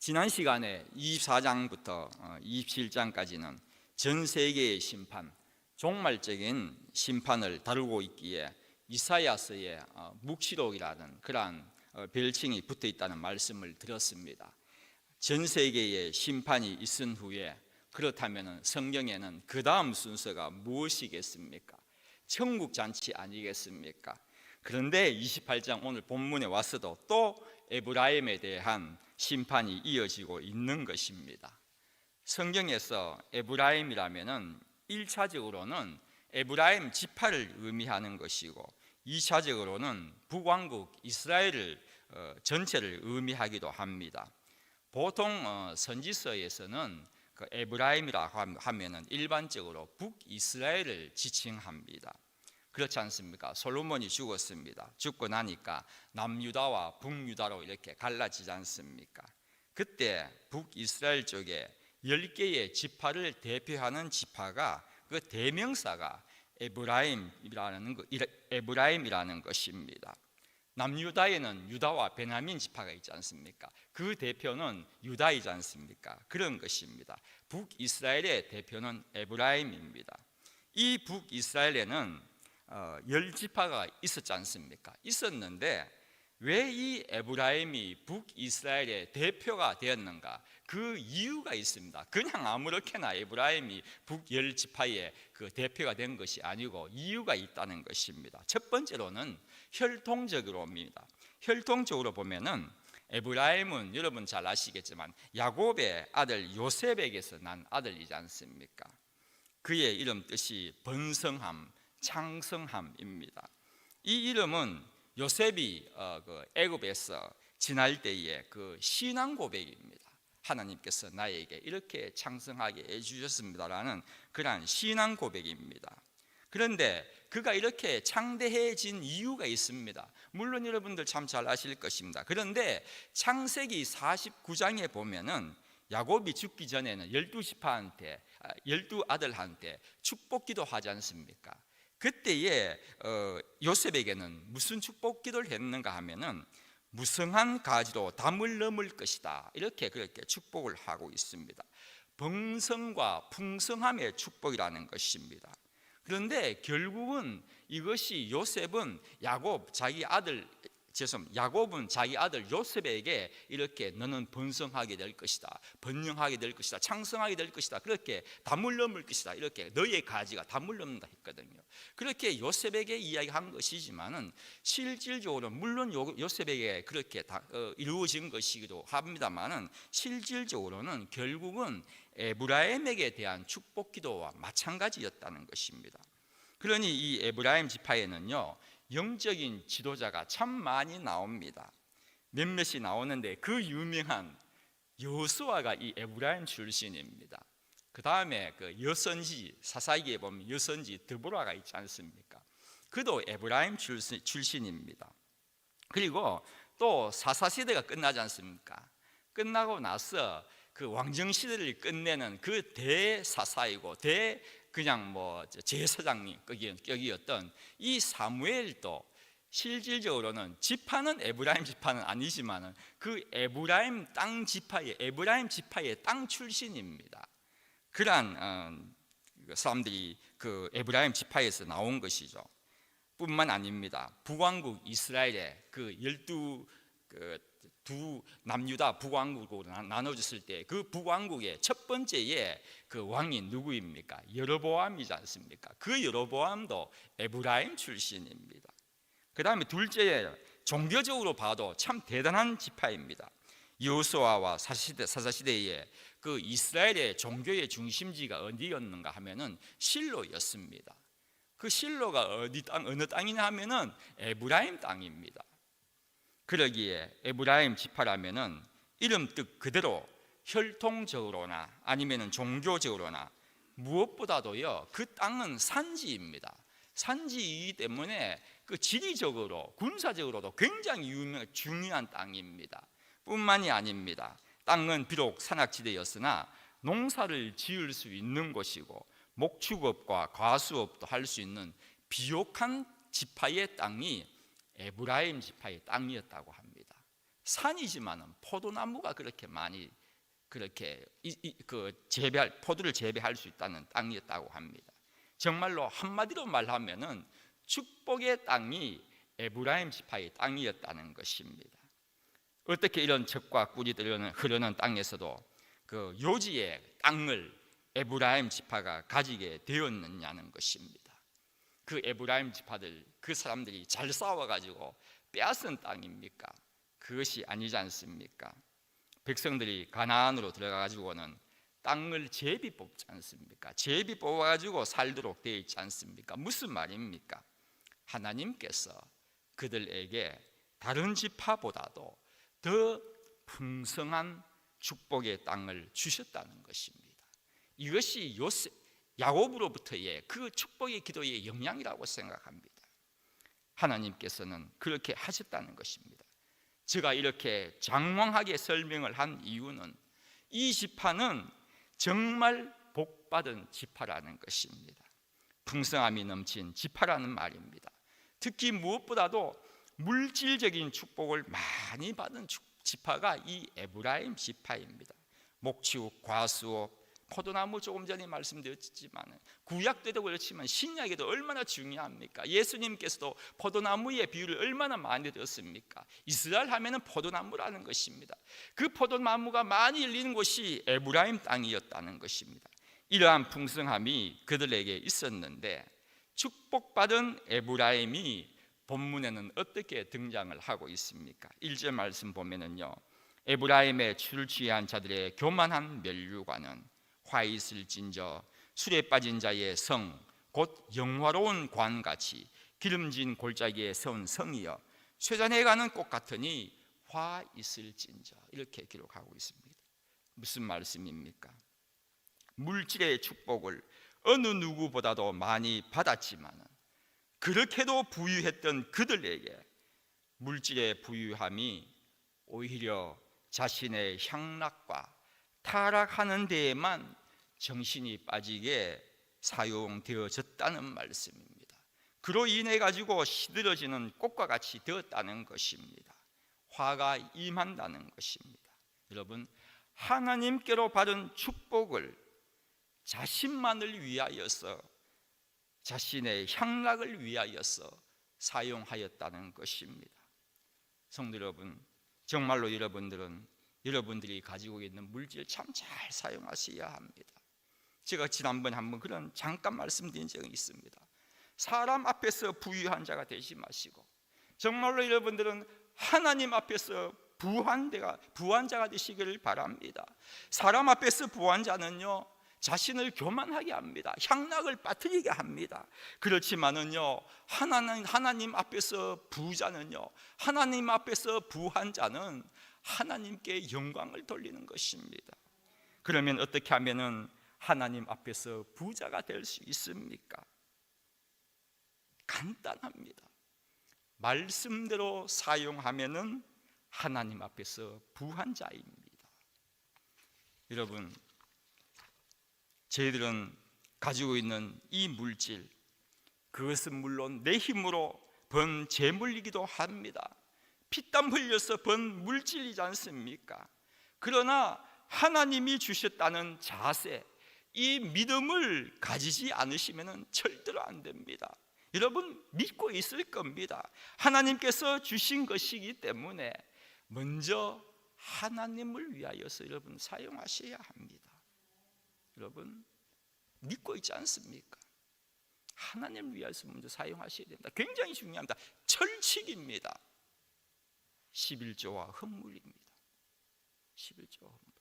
지난 시간에 24장부터 27장까지는 전 세계의 심판, 종말적인 심판을 다루고 있기에 이사야서의 묵시록이라는 그러한 별칭이 붙어 있다는 말씀을 드렸습니다. 전 세계의 심판이 있은 후에 그렇다면 성경에는 그 다음 순서가 무엇이겠습니까? 천국 잔치 아니겠습니까? 그런데 28장 오늘 본문에 와서도 또 에브라임에 대한 심판이 이어지고 있는 것입니다. 성경에서 에브라임이라면은 1차적으로는 에브라임 지파를 의미하는 것이고 2차적으로는 북왕국 이스라엘을 전체를 의미하기도 합니다. 보통 선지서에서는 그 에브라임이라고 하면은 일반적으로 북이스라엘을 지칭합니다. 그렇지 않습니까? 솔로몬이 죽었습니다. 죽고 나니까 남유다와 북유다로 이렇게 갈라지지 않습니까? 그때 북이스라엘 쪽에 10개의 지파를 대표하는 지파가 그 대명사가 에브라임이라는 것입니다. 남유다에는 유다와 베냐민 지파가 있지 않습니까? 그 대표는 유다이지 않습니까? 그런 것입니다. 북이스라엘의 대표는 에브라임입니다. 이 북이스라엘에는 10지파가 있었지 않습니까? 있었는데 왜 이 에브라임이 북이스라엘의 대표가 되었는가? 그 이유가 있습니다. 그냥 아무렇게나 에브라임이 북10지파의 그 대표가 된 것이 아니고 이유가 있다는 것입니다. 첫 번째로는 혈통적으로입니다. 혈통적으로 보면은 에브라임은 여러분 잘 아시겠지만 야곱의 아들 요셉에게서 난 아들이지 않습니까? 그의 이름 뜻이 번성함, 창성함입니다. 이 이름은 요셉이 애굽에서 지날 때의 그 신앙 고백입니다. 하나님께서 나에게 이렇게 창성하게 해주셨습니다라는 그러한 신앙 고백입니다. 그런데 그가 이렇게 창대해진 이유가 있습니다. 물론 여러분들 참 잘 아실 것입니다. 그런데 창세기 49장에 보면은 야곱이 죽기 전에는 12 아들한테 축복기도 하지 않습니까? 그때에 요셉에게는 무슨 축복기도를 했는가 하면은 무성한 가지로 담을 넘을 것이다, 이렇게 그렇게 축복을 하고 있습니다. 번성과 풍성함의 축복이라는 것입니다. 그런데 결국은 이것이 야곱은 자기 아들 요셉에게 이렇게 너는 번성하게 될 것이다, 번영하게 될 것이다, 창성하게 될 것이다, 그렇게 담을 넘을 것이다, 이렇게 너의 가지가 담을 넘는다 했거든요. 그렇게 요셉에게 이야기한 것이지만은 실질적으로 물론 요셉에게 그렇게 이루어진 것이기도 합니다만은 실질적으로는 결국은 에브라임에게 대한 축복 기도와 마찬가지였다는 것입니다. 그러니 이 에브라임 지파에는요 영적인 지도자가 참 많이 나옵니다. 몇몇이 나오는데 그 유명한 여호수아가 이 에브라임 출신입니다. 그 다음에 그 여선지, 사사기에 보면 여선지 드보라가 있지 않습니까? 그도 에브라임 출신입니다. 그리고 또 사사시대가 끝나지 않습니까? 끝나고 나서 그 왕정시대를 끝내는 그 대사사이고 그냥 제사장님 격이었던 이 사무엘도 실질적으로는 지파는 에브라임 지파는 아니지만은 그 에브라임 지파의 땅 출신입니다. 그러한 사람들이 그 에브라임 지파에서 나온 것이죠. 뿐만 아닙니다. 북왕국 이스라엘의 그 12두 남유다 북왕국으로 나눠졌을 때 그 북왕국의 첫 번째의 그 왕이 누구입니까? 여로보암이지 않습니까? 그 여로보암도 에브라임 출신입니다. 그 다음에 둘째에 종교적으로 봐도 참 대단한 지파입니다. 여호수아와 사사시대에 그 이스라엘의 종교의 중심지가 어디였는가 하면은 실로였습니다. 그 실로가 어느 땅이냐 하면은 에브라임 땅입니다. 그러기에 에브라임 지파라면은 이름 뜻 그대로 혈통적으로나 아니면은 종교적으로나 무엇보다도요 그 땅은 산지입니다. 산지이기 때문에 그 지리적으로 군사적으로도 굉장히 중요한 땅입니다. 뿐만이 아닙니다. 땅은 비록 산악지대였으나 농사를 지을 수 있는 곳이고 목축업과 과수업도 할 수 있는 비옥한 지파의 땅이 에브라임 지파의 땅이었다고 합니다. 산이지만은 포도나무가 그렇게 많이 그렇게 포도를 재배할 수 있다는 땅이었다고 합니다. 정말로 한마디로 말하면은 축복의 땅이 에브라임 지파의 땅이었다는 것입니다. 어떻게 이런 젖과 꿀이 흐르는 땅에서도 그 요지의 땅을 에브라임 지파가 가지게 되었느냐는 것입니다. 그 에브라임 지파들, 그 사람들이 잘 싸워가지고 빼앗은 땅입니까? 그것이 아니지 않습니까? 백성들이 가나안으로 들어가가지고는 땅을 제비 뽑지 않습니까? 제비 뽑아가지고 살도록 되어 있지 않습니까? 무슨 말입니까? 하나님께서 그들에게 다른 지파보다도 더 풍성한 축복의 땅을 주셨다는 것입니다. 이것이 야곱으로부터의 그 축복의 기도의 영향이라고 생각합니다. 하나님께서는 그렇게 하셨다는 것입니다. 제가 이렇게 장황하게 설명을 한 이유는 이 지파는 정말 복받은 지파라는 것입니다. 풍성함이 넘친 지파라는 말입니다. 특히 무엇보다도 물질적인 축복을 많이 받은 지파가 이 에브라임 지파입니다. 목축, 과수업, 포도나무 조금 전에 말씀드렸지만 구약 때도 그렇지만 신약에도 얼마나 중요합니까? 예수님께서도 포도나무의 비유를 얼마나 많이 들었습니까? 이스라엘 하면은 포도나무라는 것입니다. 그 포도나무가 많이 열리는 곳이 에브라임 땅이었다는 것입니다. 이러한 풍성함이 그들에게 있었는데 축복받은 에브라임이 본문에는 어떻게 등장을 하고 있습니까? 1절 말씀 보면은요, 에브라임의 술 취한 자들의 교만한 면류관은 화 있을진저 술에 빠진 자의 성 곧 영화로운 관같이 기름진 골짜기에 세운 성이여 쇠잔에 가는 꽃 같으니 화 있을진저, 이렇게 기록하고 있습니다. 무슨 말씀입니까? 물질의 축복을 어느 누구보다도 많이 받았지만 그렇게도 부유했던 그들에게 물질의 부유함이 오히려 자신의 향락과 타락하는 데에만 정신이 빠지게 사용되어졌다는 말씀입니다. 그로 인해 가지고 시들어지는 꽃과 같이 되었다는 것입니다. 화가 임한다는 것입니다. 여러분, 하나님께로 받은 축복을 자신만을 위하여서, 자신의 향락을 위하여서 사용하였다는 것입니다. 성도 여러분, 정말로 여러분들이 가지고 있는 물질 참 잘 사용하셔야 합니다. 제가 지난번에 한번 그런 잠깐 말씀드린 적이 있습니다. 사람 앞에서 부유한 자가 되지 마시고 정말로 여러분들은 하나님 앞에서 부한 자가 되시기를 바랍니다. 사람 앞에서 부한 자는요, 자신을 교만하게 합니다. 향락을 빠뜨리게 합니다. 그렇지만은요, 하나님 앞에서 부자는요, 하나님 앞에서 부한 자는 하나님께 영광을 돌리는 것입니다. 그러면 어떻게 하면은 하나님 앞에서 부자가 될 수 있습니까? 간단합니다. 말씀대로 사용하면은 하나님 앞에서 부한 자입니다. 여러분, 저희들은 가지고 있는 이 물질, 그것은 물론 내 힘으로 번 재물이기도 합니다. 피땀 흘려서 번 물질이지 않습니까? 그러나 하나님이 주셨다는 자세, 이 믿음을 가지지 않으시면 절대로 안 됩니다. 여러분, 믿고 있을 겁니다. 하나님께서 주신 것이기 때문에 먼저 하나님을 위하여서 여러분 사용하셔야 합니다. 여러분, 믿고 있지 않습니까? 하나님을 위해서 먼저 사용하셔야 됩니다. 굉장히 중요합니다. 철칙입니다. 11조와 헌물입니다. 11조와 헌물.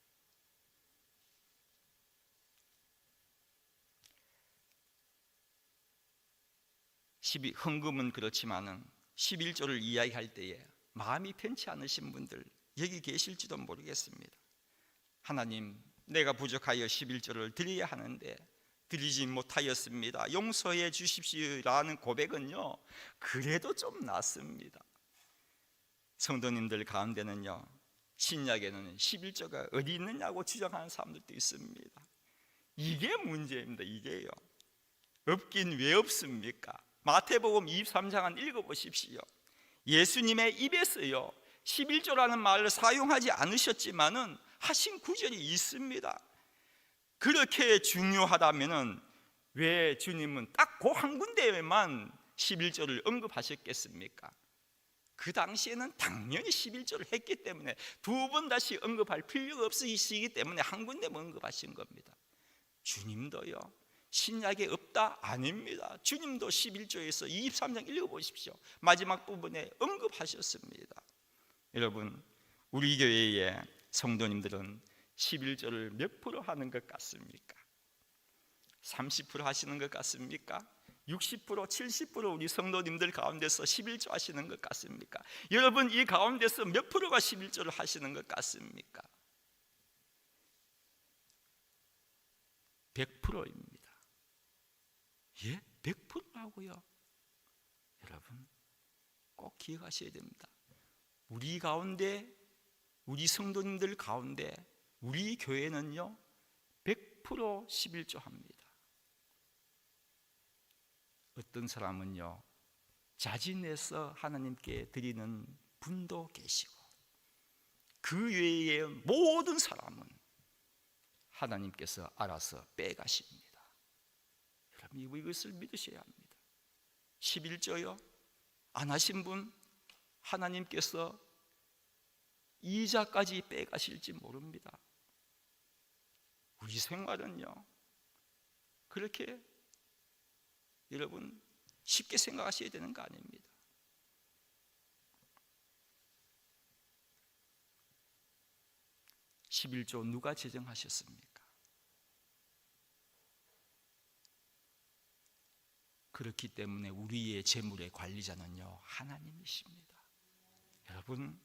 헌금은 그렇지만은 11조를 이야기할 때에 마음이 편치 않으신 분들 여기 계실지도 모르겠습니다. 하나님, 내가 부족하여 11조를 드려야 하는데 드리지 못하였습니다. 용서해 주십시오라는 고백은요, 그래도 좀 낫습니다. 성도님들 가운데는요, 신약에는 11조가 어디 있느냐고 주장하는 사람들도 있습니다. 이게 문제입니다. 이게요. 없긴 왜 없습니까? 마태복음 23장은 읽어보십시오. 예수님의 입에서요, 11조라는 말을 사용하지 않으셨지만은 하신 구절이 있습니다. 그렇게 중요하다면은 왜 주님은 딱 그 한 군데에만 11조를 언급하셨겠습니까? 그 당시에는 당연히 11조를 했기 때문에 두 번 다시 언급할 필요가 없으시기 때문에 한 군데만 언급하신 겁니다. 주님도요, 신약에 없다? 아닙니다. 주님도 11조에서 23장 읽어보십시오. 마지막 부분에 언급하셨습니다. 여러분, 우리 교회의 성도님들은 11조를 몇 프로 하는 것 같습니까? 30% 하시는 것 같습니까? 60%, 70% 우리 성도님들 가운데서 11조 하시는 것 같습니까? 여러분, 이 가운데서 몇 프로가 11조를 하시는 것 같습니까? 100%입니다. 예? 100%라고요? 여러분, 꼭 기억하셔야 됩니다. 우리 가운데, 우리 성도님들 가운데 우리 교회는요 100% 11조 합니다. 어떤 사람은요 자진해서 하나님께 드리는 분도 계시고, 그 외의 모든 사람은 하나님께서 알아서 빼가십니다. 여러분, 이것을 믿으셔야 합니다. 11조요 안 하신 분 하나님께서 이자까지 빼가실지 모릅니다. 우리 생활은요 그렇게 여러분 쉽게 생각하셔야 되는 거 아닙니다. (11조) 누가 제정하셨습니까? 그렇기 때문에 우리의 재물의 관리자는요 하나님이십니다. 여러분,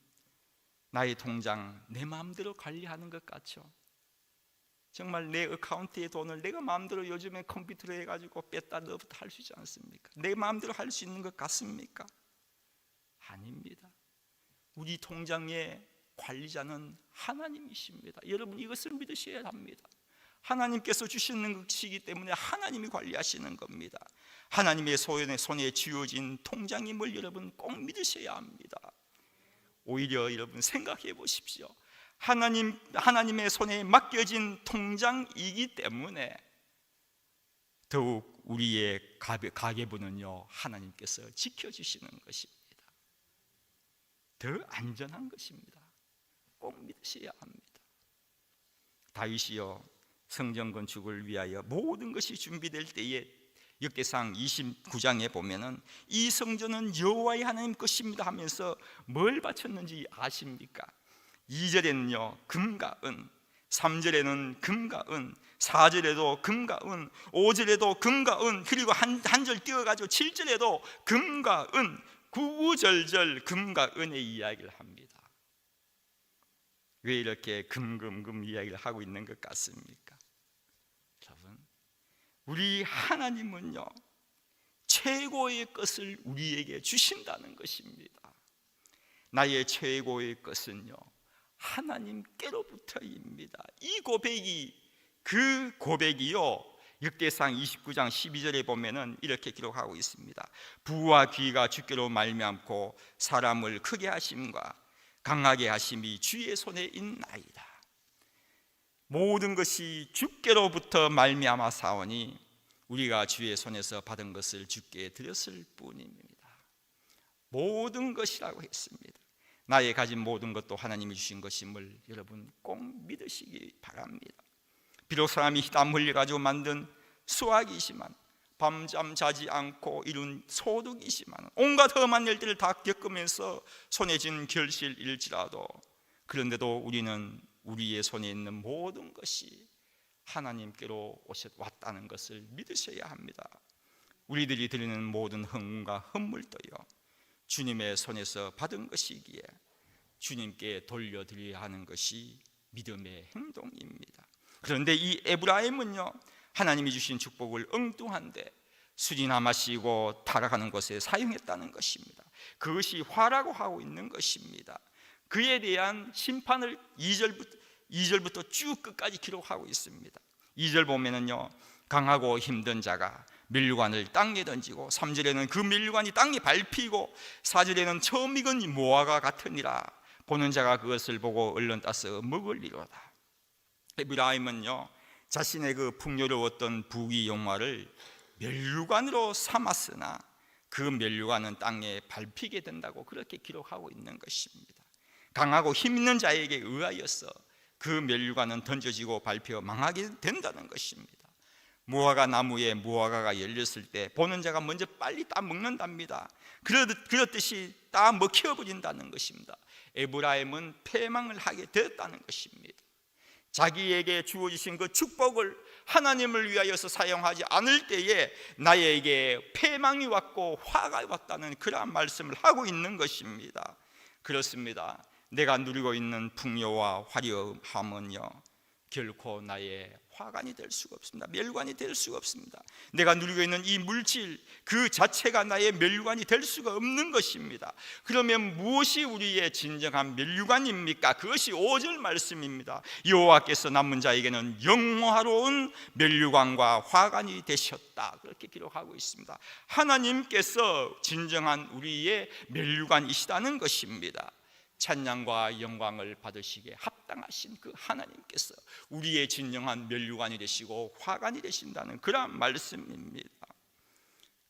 나의 통장 내 마음대로 관리하는 것 같죠? 정말 내 어카운트의 돈을 내가 마음대로 요즘에 컴퓨터로 해가지고 뺐다 넣었다 할 수 있지 않습니까? 내 마음대로 할 수 있는 것 같습니까? 아닙니다. 우리 통장의 관리자는 하나님이십니다. 여러분, 이것을 믿으셔야 합니다. 하나님께서 주시는 것이기 때문에 하나님이 관리하시는 겁니다. 하나님의 손에 쥐어진 통장임을 여러분 꼭 믿으셔야 합니다. 오히려 여러분 생각해 보십시오. 하나님의 손에 맡겨진 통장이기 때문에 더욱 우리의 가계부는요 하나님께서 지켜주시는 것입니다. 더 안전한 것입니다. 꼭 믿으셔야 합니다. 다윗이요 성전 건축을 위하여 모든 것이 준비될 때에 역대상 29장에 보면은 이 성전은 여호와의 하나님 것입니다 하면서 뭘 바쳤는지 아십니까? 2절에는요 금과 은, 3절에는 금과 은, 4절에도 금과 은, 5절에도 금과 은, 그리고 한 절 띄어가지고 7절에도 금과 은, 구구절절 금과 은의 이야기를 합니다. 왜 이렇게 금금금 이야기를 하고 있는 것 같습니까? 여러분, 우리 하나님은요 최고의 것을 우리에게 주신다는 것입니다. 나의 최고의 것은요 하나님께로부터입니다. 이 고백이, 그 고백이요 역대상 29장 12절에 보면은 이렇게 기록하고 있습니다. 부와 귀가 주께로 말미암고 사람을 크게 하심과 강하게 하심이 주의 손에 있나이다. 모든 것이 주께로부터 말미암아 사오니 우리가 주의 손에서 받은 것을 주께 드렸을 뿐입니다. 모든 것이라고 했습니다. 나의 가진 모든 것도 하나님이 주신 것임을 여러분 꼭 믿으시기 바랍니다. 비록 사람이 땀 흘려가지고 만든 수확이지만, 밤잠 자지 않고 이룬 소득이지만, 온갖 험한 일들을 다 겪으면서 손에 쥔 결실일지라도, 그런데도 우리는 우리의 손에 있는 모든 것이 하나님께로 왔다는 것을 믿으셔야 합니다. 우리들이 드리는 모든 헌금과 헌물도요 주님의 손에서 받은 것이기에 주님께 돌려드려야 하는 것이 믿음의 행동입니다. 그런데 이 에브라임은요 하나님이 주신 축복을 엉뚱한데 수리나 마시고 타락하는 것에 사용했다는 것입니다. 그것이 화라고 하고 있는 것입니다. 그에 대한 심판을 2절부터 쭉 끝까지 기록하고 있습니다. 2절 보면은요 강하고 힘든 자가 밀관을 땅에 던지고, 3절에는 그 밀관이 땅에 밟히고, 4절에는 처음 익은 모아가 같으니라. 보는 자가 그것을 보고 얼른 따서 먹으리로다. 에브라임은요, 자신의 그 풍요로웠던 부귀 영화를 멸류관으로 삼았으나 그 멸류관은 땅에 밟히게 된다고 그렇게 기록하고 있는 것입니다. 강하고 힘 있는 자에게 의하여서 그 멸류관은 던져지고 밟혀 망하게 된다는 것입니다. 무화과 나무에 무화과가 열렸을 때 보는 자가 먼저 빨리 따 먹는답니다. 그렇듯이 따 먹혀버린다는 것입니다. 에브라임은 패망을 하게 되었다는 것입니다. 자기에게 주어지신 그 축복을 하나님을 위하여서 사용하지 않을 때에 나에게 패망이 왔고 화가 왔다는 그러한 말씀을 하고 있는 것입니다. 그렇습니다. 내가 누리고 있는 풍요와 화려함은요, 결코 나의 화관이 될 수가 없습니다. 멸관이 될 수가 없습니다. 내가 누리고 있는 이 물질 그 자체가 나의 멸관이 될 수가 없는 것입니다. 그러면 무엇이 우리의 진정한 멸관입니까? 그것이 5절 말씀입니다. 여호와께서 남은 자에게는 영화로운 멸관과 화관이 되셨다, 그렇게 기록하고 있습니다. 하나님께서 진정한 우리의 멸관이시다는 것입니다. 찬양과 영광을 받으시기에 합당하신 그 하나님께서 우리의 진정한 멸류관이 되시고 화관이 되신다는 그러한 말씀입니다.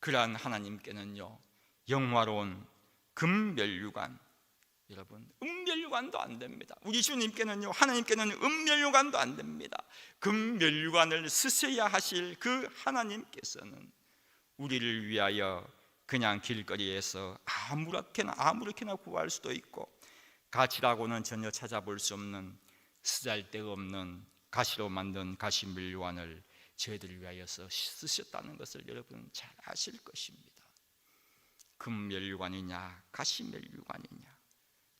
그러한 하나님께는요, 영화로운 금멸류관, 여러분 은멸류관도 안 됩니다. 우리 주님께는요, 하나님께는 은멸류관도 안 됩니다. 금멸류관을 쓰셔야 하실 그 하나님께서는 우리를 위하여 그냥 길거리에서 아무렇게나 구할 수도 있고, 가시라고는 전혀 찾아볼 수 없는 쓰잘데없는 가시로 만든 가시멸류관을 저희들을 위하여서 쓰셨다는 것을 여러분 잘 아실 것입니다. 금멸류관이냐 가시멸류관이냐,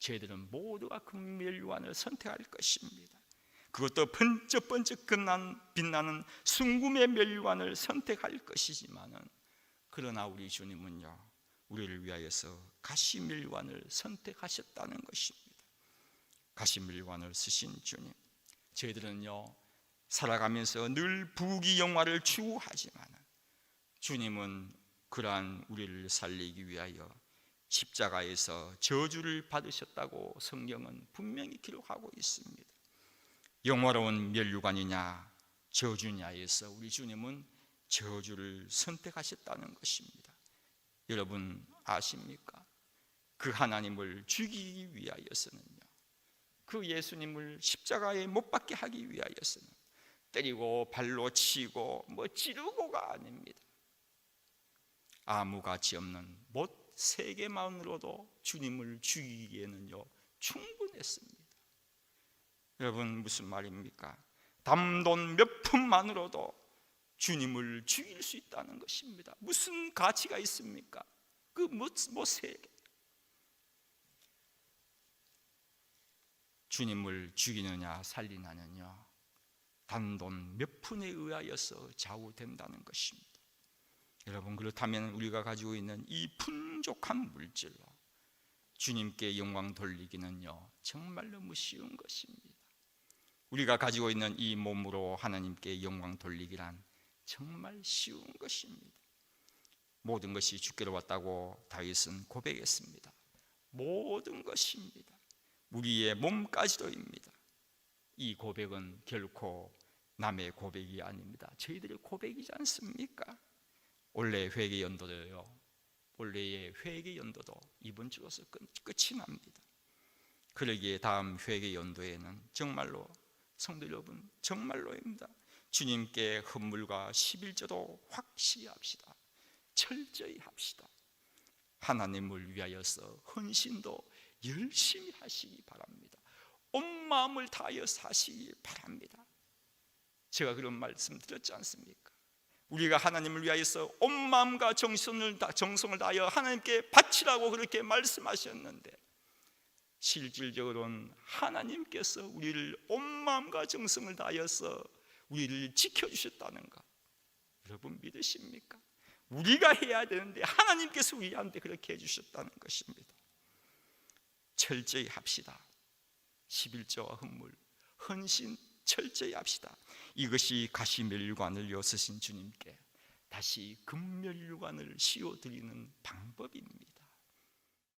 저희들은 모두가 금멸류관을 선택할 것입니다. 그것도 번쩍번쩍 빛나는 순금의 멸류관을 선택할 것이지만은, 그러나 우리 주님은요, 우리를 위하여서 가시멸관을 선택하셨다는 것입니다. 가시멸관을 쓰신 주님, 저희들은요 살아가면서 늘 부귀영화를 추구하지만 주님은 그러한 우리를 살리기 위하여 십자가에서 저주를 받으셨다고 성경은 분명히 기록하고 있습니다. 영화로운 멸류관이냐 저주냐에서 우리 주님은 저주를 선택하셨다는 것입니다. 여러분 아십니까? 그 하나님을 죽이기 위하여서는요, 그 예수님을 십자가에 못 박게 하기 위하여서는 때리고 발로 치고 찌르고가 아닙니다. 아무 가치 없는 못 3개만으로도 주님을 죽이기에는요 충분했습니다. 여러분 무슨 말입니까? 담돈 몇 푼만으로도 주님을 죽일 수 있다는 것입니다. 무슨 가치가 있습니까? 그 뭐 3개. 주님을 죽이느냐 살리느냐는요 단돈 몇 푼에 의하여서 좌우된다는 것입니다. 여러분 그렇다면 우리가 가지고 있는 이 풍족한 물질로 주님께 영광 돌리기는요 정말 너무 쉬운 것입니다. 우리가 가지고 있는 이 몸으로 하나님께 영광 돌리기란 정말 쉬운 것입니다. 모든 것이 주께로 왔다고 다윗은 고백했습니다. 모든 것입니다. 우리의 몸까지도입니다. 이 고백은 결코 남의 고백이 아닙니다. 저희들의 고백이지 않습니까? 원래 회개 연도도요, 원래의 회개 연도도 이번 주로서 끝이 납니다. 그러기에 다음 회개 연도에는 정말로 성도 여러분 정말로입니다. 주님께 헌물과 11조도 확실히 합시다. 철저히 합시다. 하나님을 위하여서 헌신도 열심히 하시기 바랍니다. 온 마음을 다하여 사시기 바랍니다. 제가 그런 말씀 드렸지 않습니까? 우리가 하나님을 위하여서 온 마음과 정성을 다하여 하나님께 바치라고 그렇게 말씀하셨는데, 실질적으로는 하나님께서 우리를 온 마음과 정성을 다하여서 우리를 지켜주셨다는가 여러분 믿으십니까? 우리가 해야 되는데 하나님께서 우리한테 그렇게 해주셨다는 것입니다. 철저히 합시다. 11조와 헌물, 헌신 철저히 합시다. 이것이 가시멸류관을 여쓰신 주님께 다시 금멸류관을 씌워드리는 방법입니다.